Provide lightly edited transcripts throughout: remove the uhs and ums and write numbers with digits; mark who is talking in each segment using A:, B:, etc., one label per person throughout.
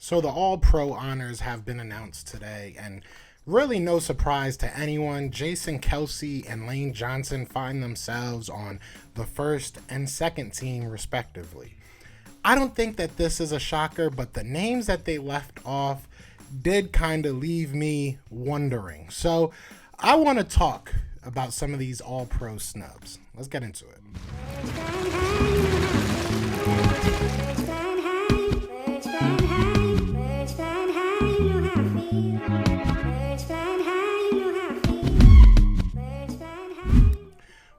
A: So the All-Pro honors have been announced today, and really no surprise to anyone, Jason Kelce and Lane Johnson find themselves on the first and second team respectively. I don't think that this is a shocker, but the names that they left off did kind of leave me wondering. So I want to talk about some of these All-Pro snubs. Let's get into it.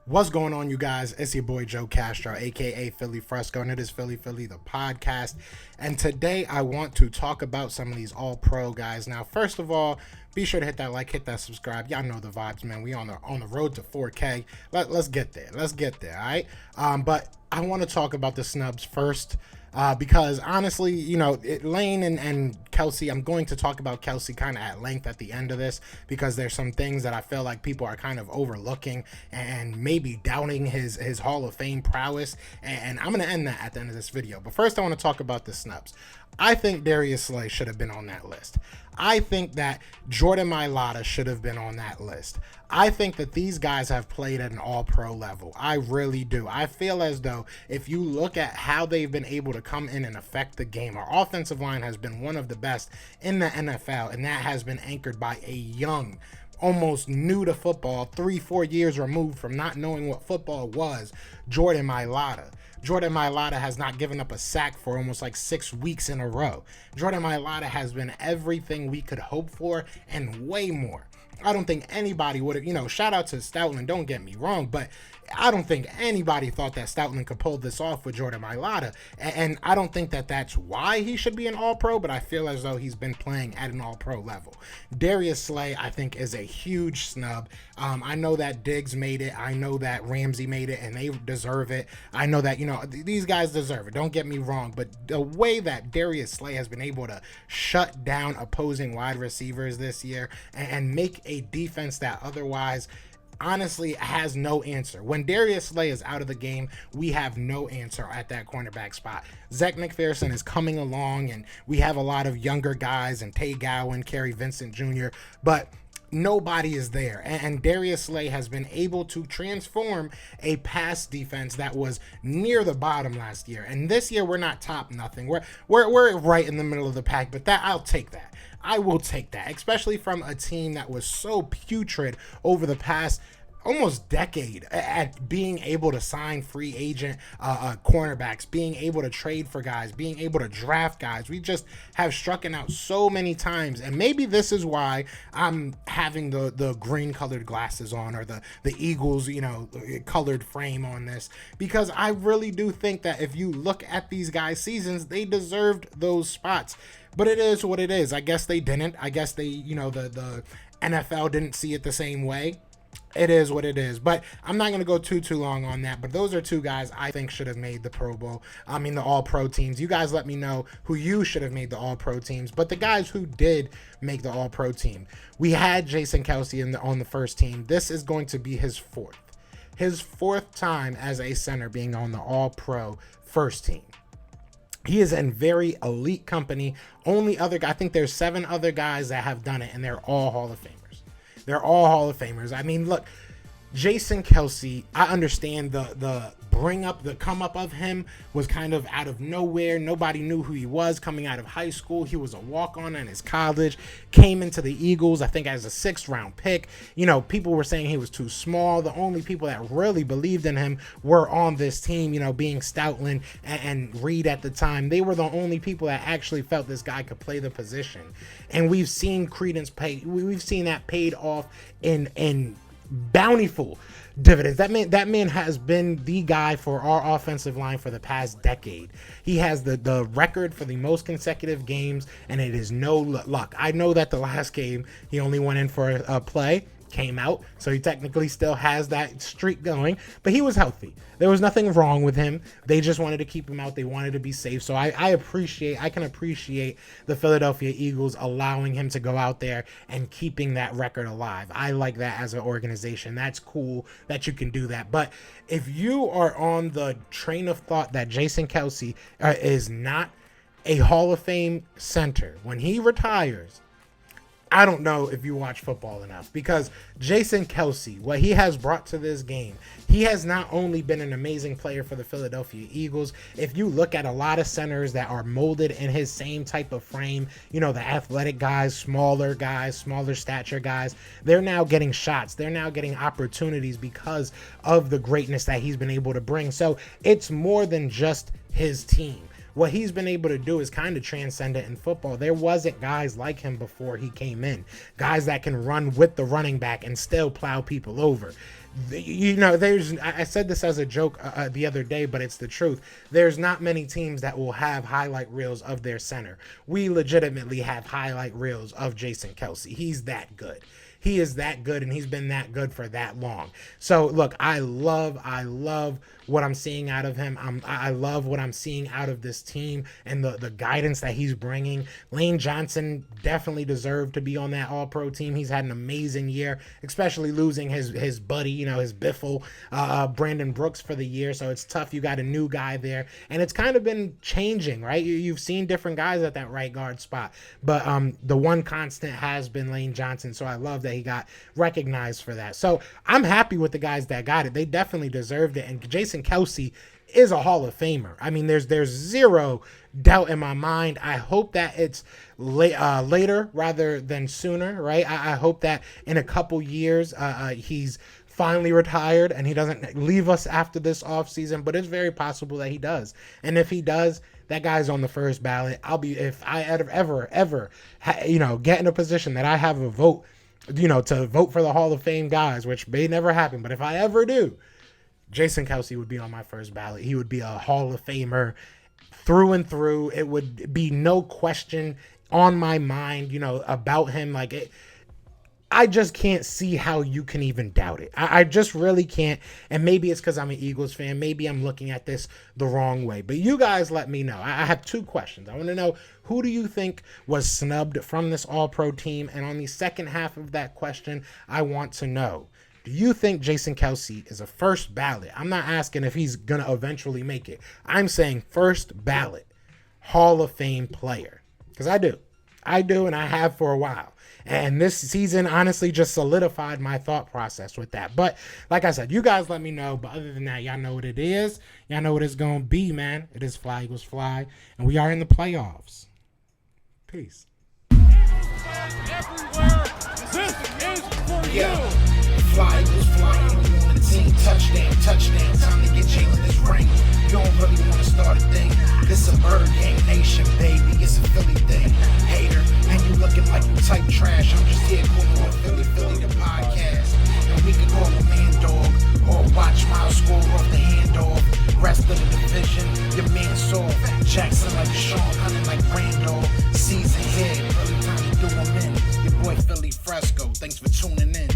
A: What's going on, you guys? It's your boy Joe Castro, aka Philly Fresco, and it is Philly the podcast. And today I want to talk about some of these All-Pro guys. Now, first of all, be sure to hit that like, hit that subscribe. Y'all know the vibes, man. We on the road to 4K. Let's get there. Let's get there. All right. But I want to talk about the snubs first. Because honestly, Lane and Kelce, I'm going to talk about Kelce kind of at length at the end of this, because there's some things that I feel like people are kind of overlooking and maybe doubting his Hall of Fame prowess. And I'm going to end that at the end of this video. But first, I want to talk about the snubs. I think Darius Slay should have been on that list. I think that Jordan Mailata should have been on that list. I think that these guys have played at an all-pro level. I really do. I feel as though if you look at how they've been able to come in and affect the game, our offensive line has been one of the best in the NFL, and that has been anchored by a young, almost new to football, 3-4 years removed from not knowing what football was, Jordan Mailata. Jordan Mailata has not given up a sack for almost like 6 weeks in a row. Jordan Mailata has been everything we could hope for and way more. I don't think anybody would have, shout out to Stoutland, don't get me wrong, but I don't think anybody thought that Stoutland could pull this off with Jordan Mailata. And I don't think that that's why he should be an All-Pro, but I feel as though he's been playing at an All-Pro level. Darius Slay, I think, is a huge snub. I know that Diggs made it. I know that Ramsey made it, and they deserve it. I know that, these guys deserve it. Don't get me wrong, but the way that Darius Slay has been able to shut down opposing wide receivers this year and make a defense that otherwise honestly has no answer. When Darius Slay is out of the game, we have no answer at that cornerback spot. Zach McPherson is coming along, and we have a lot of younger guys, and Tay Gowan, Kerry Vincent Jr., but nobody is there. And Darius Slay has been able to transform a pass defense that was near the bottom last year. And this year, we're not top nothing. We're right in the middle of the pack, but I'll take that. I will take that, especially from a team that was so putrid over the past almost decade at being able to sign free agent cornerbacks, being able to trade for guys, being able to draft guys. We just have struck out so many times, and maybe this is why I'm having the green colored glasses on, or the Eagles colored frame on this, because I really do think that if you look at these guys' seasons, they deserved those spots. But it is what it is. I guess they didn't. I guess they, the NFL didn't see it the same way. It is what it is. But I'm not going to go too long on that. But those are two guys I think should have made the Pro Bowl. The All-Pro teams. You guys let me know who you should have made the All-Pro teams. But the guys who did make the All-Pro team. We had Jason Kelce on the first team. This is going to be his fourth time as a center being on the All-Pro first team. He is in very elite company. I think there's 7 other guys that have done it, and they're all Hall of Famers. They're all Hall of Famers. Look, Jason Kelce, I understand the come up of him was kind of out of nowhere. Nobody knew who he was coming out of high school. He was a walk-on in his college, came into the Eagles, I think, as a 6th round pick. People were saying he was too small. The only people that really believed in him were on this team, being Stoutland and Reed at the time. They were the only people that actually felt this guy could play the position. And we've seen we've seen that paid off in bountiful dividends. That man has been the guy for our offensive line for the past decade. He has the record for the most consecutive games, and it is no luck. I know that the last game he only went in for a play, came out, so he technically still has that streak going, but he was healthy. There was nothing wrong with him. They just wanted to keep him out. They wanted to be safe. So I can appreciate the Philadelphia Eagles allowing him to go out there and keeping that record alive. I like that as an organization. That's cool that you can do that. But if you are on the train of thought that Jason Kelce is not a Hall of Fame center, when he retires, I don't know if you watch football enough, because Jason Kelce, what he has brought to this game, he has not only been an amazing player for the Philadelphia Eagles. If you look at a lot of centers that are molded in his same type of frame, you know, the athletic guys, smaller stature guys, they're now getting shots. They're now getting opportunities because of the greatness that he's been able to bring. So it's more than just his team. What he's been able to do is kind of transcendent in football. There wasn't guys like him before he came in. Guys that can run with the running back and still plow people over. You know, I said this as a joke the other day, but it's the truth. There's not many teams that will have highlight reels of their center. We legitimately have highlight reels of Jason Kelce. He's that good. He is that good, and he's been that good for that long. So, look, I love what I'm seeing out of him. I love what I'm seeing out of this team and the guidance that he's bringing. Lane Johnson definitely deserved to be on that All-Pro team. He's had an amazing year, especially losing his buddy, you know, his biffle, Brandon Brooks for the year. So it's tough. You got a new guy there, and it's kind of been changing, right? You've seen different guys at that right guard spot, but the one constant has been Lane Johnson. So I love that he got recognized for that. So I'm happy with the guys that got it. They definitely deserved it. And Jason Kelce is a Hall of Famer. I mean, there's zero doubt in my mind. I hope that it's later rather than sooner, right? I hope that in a couple years he's finally retired and he doesn't leave us after this offseason, but it's very possible that he does. And if he does, that guy's on the first ballot. If I ever you know, get in a position that I have a vote, you know, to vote for the Hall of Fame guys, which may never happen, but if I ever do, Jason Kelce would be on my first ballot. He would be a Hall of Famer through and through. It would be no question on my mind, you know, about him. Like, I just can't see how you can even doubt it. I just really can't. And maybe it's because I'm an Eagles fan. Maybe I'm looking at this the wrong way. But you guys let me know. I have two questions. I want to know, who do you think was snubbed from this All-Pro team? And on the second half of that question, I want to know, do you think Jason Kelce is a first ballot? I'm not asking if he's going to eventually make it. I'm saying first ballot Hall of Fame player. Because I do, and I have for a while. And this season honestly just solidified my thought process with that. But like I said, you guys let me know. But other than that, y'all know what it is. Y'all know what it's going to be, man. It is Fly Eagles Fly. And we are in the playoffs. Peace.
B: Everywhere. This is for you.
C: Fly Eagles flying on the team. Touchdown. Time to get Jalen this ring. You don't really want to start a thing. This a Bird Gang Nation, baby. It's a Philly thing. Hater, and you looking like you type trash. I'm just here calling on Philly the podcast. And we can call a man dog or watch Miles score off the handoff. Rest of the division, your man soft. Jackson like Sean, hunting like Randolph. Season here, early time to do 'em in. Your boy Philly Fresco. Thanks for tuning in.